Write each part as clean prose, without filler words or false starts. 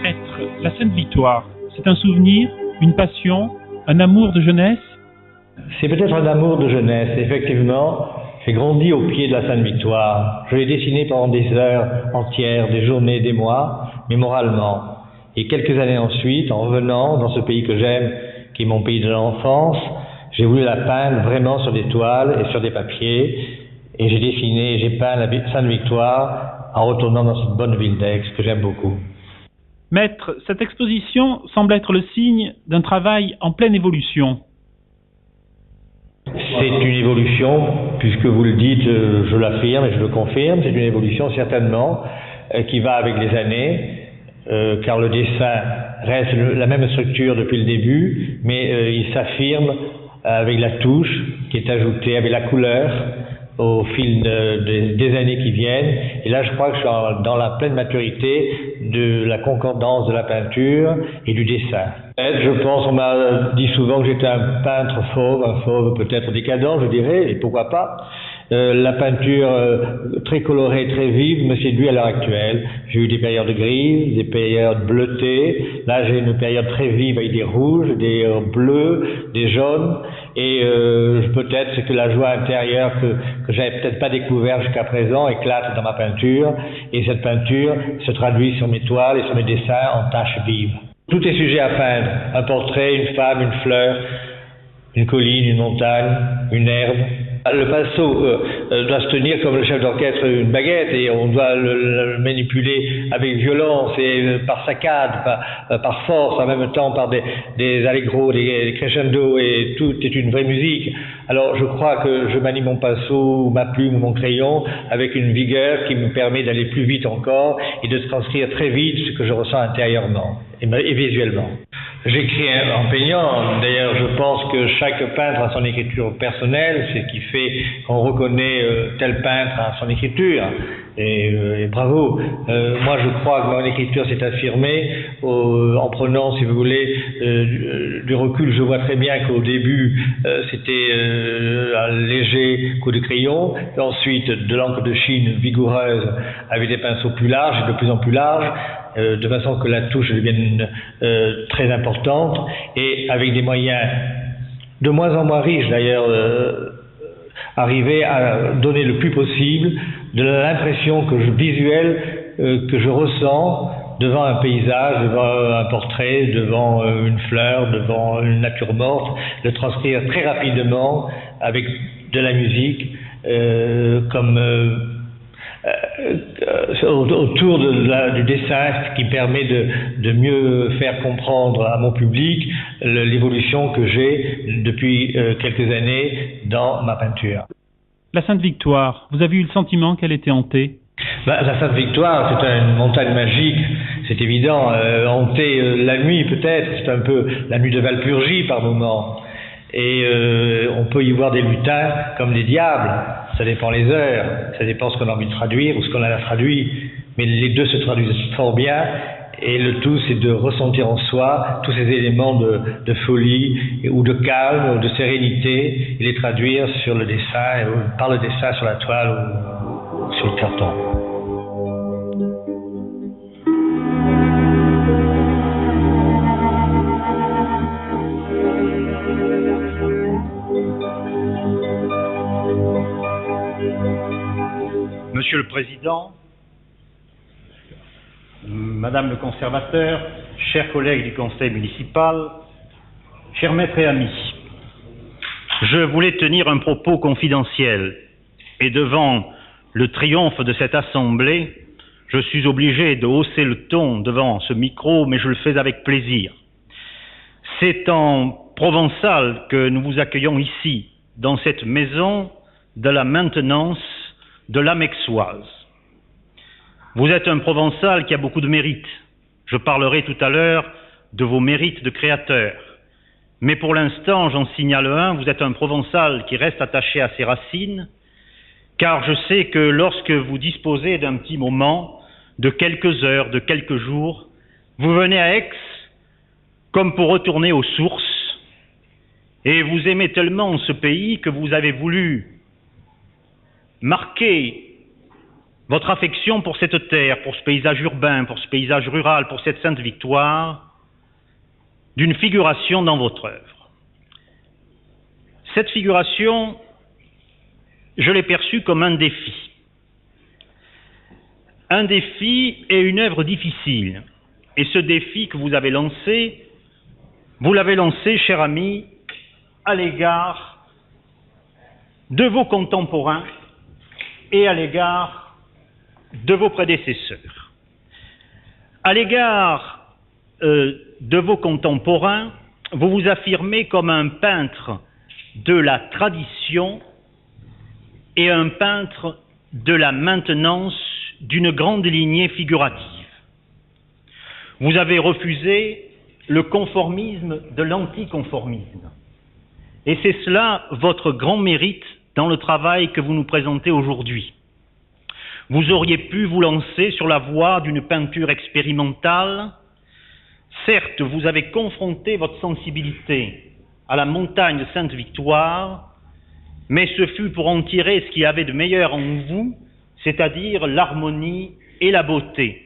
Être la Sainte Victoire, c'est un souvenir, une passion, un amour de jeunesse? C'est peut-être un amour de jeunesse, effectivement. J'ai grandi au pied de la Sainte Victoire. Je l'ai dessiné pendant des heures entières, des journées, des mois, mais moralement. Et quelques années ensuite, en revenant dans ce pays que j'aime, qui est mon pays de l'enfance, j'ai voulu la peindre vraiment sur des toiles et sur des papiers. Et j'ai dessiné, j'ai peint la Sainte Victoire en retournant dans cette bonne ville d'Aix que j'aime beaucoup. Maître, cette exposition semble être le signe d'un travail en pleine évolution. C'est une évolution, puisque vous le dites, je l'affirme et je le confirme, c'est une évolution certainement qui va avec les années, car le dessin reste la même structure depuis le début, mais il s'affirme avec la touche qui est ajoutée, avec la couleur au fil des années qui viennent. Et là, je crois que je suis dans la pleine maturité de la concordance de la peinture et du dessin. Je pense, on m'a dit souvent que j'étais un peintre fauve, un fauve peut-être décadent, je dirais, et pourquoi pas. La peinture très colorée, très vive me séduit à l'heure actuelle. J'ai eu des périodes grises, des périodes bleutées. Là, j'ai une période très vive avec des rouges, des bleus, des jaunes. Et peut-être c'est que la joie intérieure que j'avais peut-être pas découvert jusqu'à présent éclate dans ma peinture. Et cette peinture se traduit sur mes toiles et sur mes dessins en taches vives. Tout est sujet à peindre. Un portrait, une femme, une fleur, une colline, une montagne, une herbe. Le pinceau doit se tenir comme le chef d'orchestre une baguette et on doit le manipuler avec violence et par saccade, par force, en même temps par des allegros, des crescendo, et tout est une vraie musique. Alors je crois que je manie mon pinceau, ma plume ou mon crayon avec une vigueur qui me permet d'aller plus vite encore et de transcrire très vite ce que je ressens intérieurement et visuellement. J'écris en peignant. D'ailleurs, je pense que chaque peintre a son écriture personnelle, c'est ce qui fait qu'on reconnaît tel peintre à son écriture. Et bravo. Moi, je crois que mon écriture s'est affirmée en prenant, si vous voulez, du recul. Je vois très bien qu'au début, c'était un léger coup de crayon, et ensuite de l'encre de Chine vigoureuse avec des pinceaux plus larges, de plus en plus larges, de façon que la touche devienne très importante et avec des moyens de moins en moins riches d'ailleurs, arriver à donner le plus possible de l'impression visuelle que je ressens devant un paysage, devant un portrait, devant une fleur, devant une nature morte, de transcrire très rapidement avec de la musique autour du dessin, ce qui permet de mieux faire comprendre à mon public l'évolution que j'ai depuis quelques années dans ma peinture. La Sainte Victoire, vous avez eu le sentiment qu'elle était hantée? La Sainte Victoire, c'est une montagne magique, c'est évident, hantée la nuit peut-être, c'est un peu la nuit de Valpurgie par moments. Et on peut y voir des lutins comme des diables, ça dépend les heures, ça dépend ce qu'on a envie de traduire ou ce qu'on a traduit, mais les deux se traduisent fort bien, et le tout c'est de ressentir en soi tous ces éléments de folie ou de calme ou de sérénité et les traduire sur le dessin, par le dessin sur la toile ou sur le carton. Monsieur le Président, Madame le Conservateur, chers collègues du Conseil municipal, chers maîtres et amis, je voulais tenir un propos confidentiel et devant le triomphe de cette assemblée, je suis obligé de hausser le ton devant ce micro, mais je le fais avec plaisir. C'est en provençal que nous vous accueillons ici, dans cette maison de la maintenance de l'âme aixoise. Vous êtes un Provençal qui a beaucoup de mérites. Je parlerai tout à l'heure de vos mérites de créateur. Mais pour l'instant, j'en signale un, vous êtes un Provençal qui reste attaché à ses racines, car je sais que lorsque vous disposez d'un petit moment, de quelques heures, de quelques jours, vous venez à Aix comme pour retourner aux sources, et vous aimez tellement ce pays que vous avez voulu marquer votre affection pour cette terre, pour ce paysage urbain, pour ce paysage rural, pour cette Sainte Victoire, d'une figuration dans votre œuvre. Cette figuration, je l'ai perçue comme un défi. Un défi et une œuvre difficile. Et ce défi que vous avez lancé, cher ami, à l'égard de vos contemporains et à l'égard de vos prédécesseurs. À l'égard de vos contemporains, vous vous affirmez comme un peintre de la tradition et un peintre de la maintenance d'une grande lignée figurative. Vous avez refusé le conformisme de l'anticonformisme. Et c'est cela votre grand mérite dans le travail que vous nous présentez aujourd'hui. Vous auriez pu vous lancer sur la voie d'une peinture expérimentale. Certes, vous avez confronté votre sensibilité à la montagne de Sainte-Victoire, mais ce fut pour en tirer ce qu'il y avait de meilleur en vous, c'est-à-dire l'harmonie et la beauté.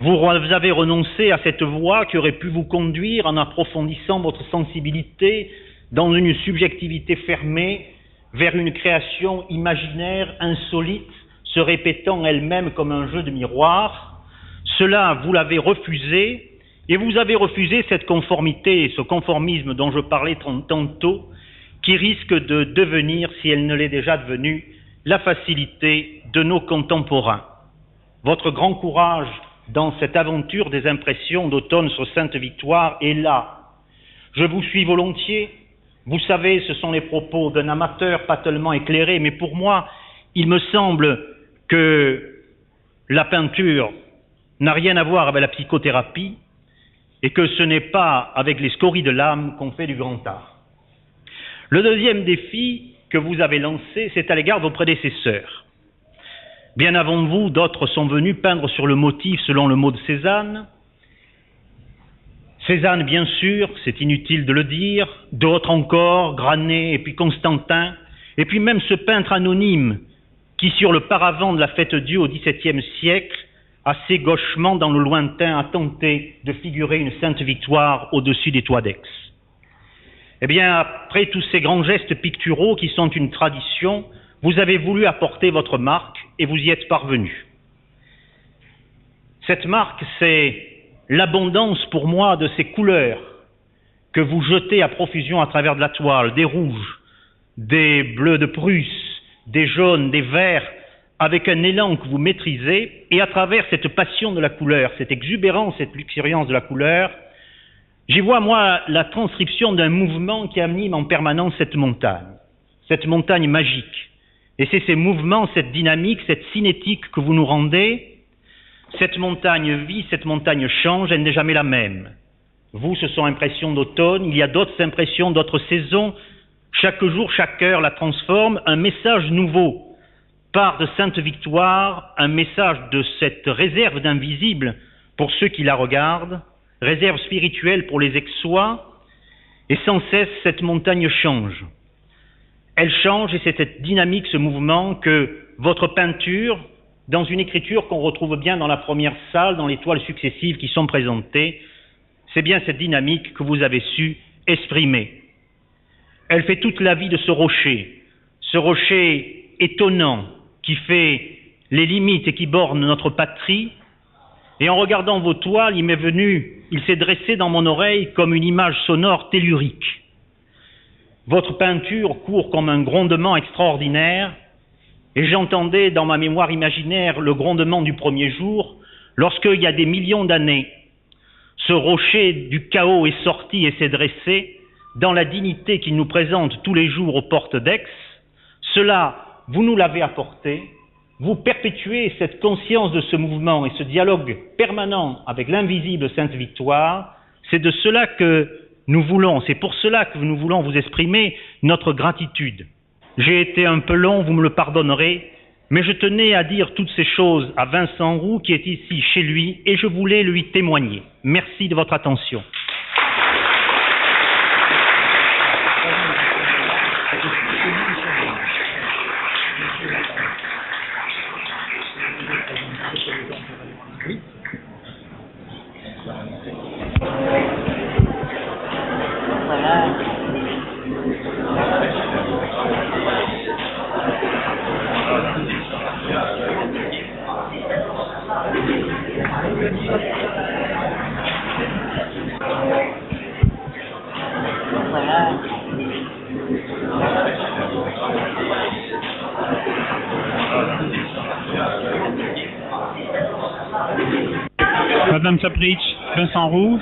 Vous avez renoncé à cette voie qui aurait pu vous conduire, en approfondissant votre sensibilité dans une subjectivité fermée, vers une création imaginaire, insolite, se répétant elle-même comme un jeu de miroir. Cela, vous l'avez refusé, et vous avez refusé cette conformité, ce conformisme dont je parlais tantôt, qui risque de devenir, si elle ne l'est déjà devenue, la facilité de nos contemporains. Votre grand courage dans cette aventure des impressions d'automne sur Sainte-Victoire est là. Je vous suis volontiers. Vous savez, ce sont les propos d'un amateur pas tellement éclairé, mais pour moi, il me semble que la peinture n'a rien à voir avec la psychothérapie et que ce n'est pas avec les scories de l'âme qu'on fait du grand art. Le deuxième défi que vous avez lancé, c'est à l'égard de vos prédécesseurs. Bien avant vous, d'autres sont venus peindre sur le motif selon le mot de Cézanne. Cézanne, bien sûr, c'est inutile de le dire, d'autres encore, Granet et puis Constantin, et puis même ce peintre anonyme qui, sur le paravent de la Fête-Dieu au XVIIe siècle, assez gauchement dans le lointain, a tenté de figurer une Sainte Victoire au-dessus des toits d'Aix. Eh bien, après tous ces grands gestes picturaux qui sont une tradition, vous avez voulu apporter votre marque et vous y êtes parvenu. Cette marque, c'est l'abondance pour moi de ces couleurs que vous jetez à profusion à travers de la toile, des rouges, des bleus de Prusse, des jaunes, des verts, avec un élan que vous maîtrisez, et à travers cette passion de la couleur, cette exubérance, cette luxuriance de la couleur, j'y vois, moi, la transcription d'un mouvement qui anime en permanence cette montagne magique. Et c'est ces mouvements, cette dynamique, cette cinétique que vous nous rendez. Cette montagne vit, cette montagne change, elle n'est jamais la même. Vous, ce sont impressions d'automne, il y a d'autres impressions, d'autres saisons. Chaque jour, chaque heure la transforme, un message nouveau part de Sainte-Victoire, un message de cette réserve d'invisible pour ceux qui la regardent, réserve spirituelle pour les ex-soi, et sans cesse cette montagne change. Elle change et c'est cette dynamique, ce mouvement que votre peinture, dans une écriture qu'on retrouve bien dans la première salle, dans les toiles successives qui sont présentées, c'est bien cette dynamique que vous avez su exprimer. Elle fait toute la vie de ce rocher étonnant qui fait les limites et qui borne notre patrie. Et en regardant vos toiles, il s'est dressé dans mon oreille comme une image sonore tellurique. Votre peinture court comme un grondement extraordinaire, et j'entendais dans ma mémoire imaginaire le grondement du premier jour, lorsqu'il y a des millions d'années, ce rocher du chaos est sorti et s'est dressé dans la dignité qu'il nous présente tous les jours aux portes d'Aix. Cela, vous nous l'avez apporté, vous perpétuez cette conscience de ce mouvement et ce dialogue permanent avec l'invisible Sainte-Victoire. C'est de cela que nous voulons, c'est pour cela que nous voulons vous exprimer notre gratitude. J'ai été un peu long, vous me le pardonnerez, mais je tenais à dire toutes ces choses à Vincent Roux qui est ici chez lui et je voulais lui témoigner. Merci de votre attention. Madame Chaprich, Vincent Roux.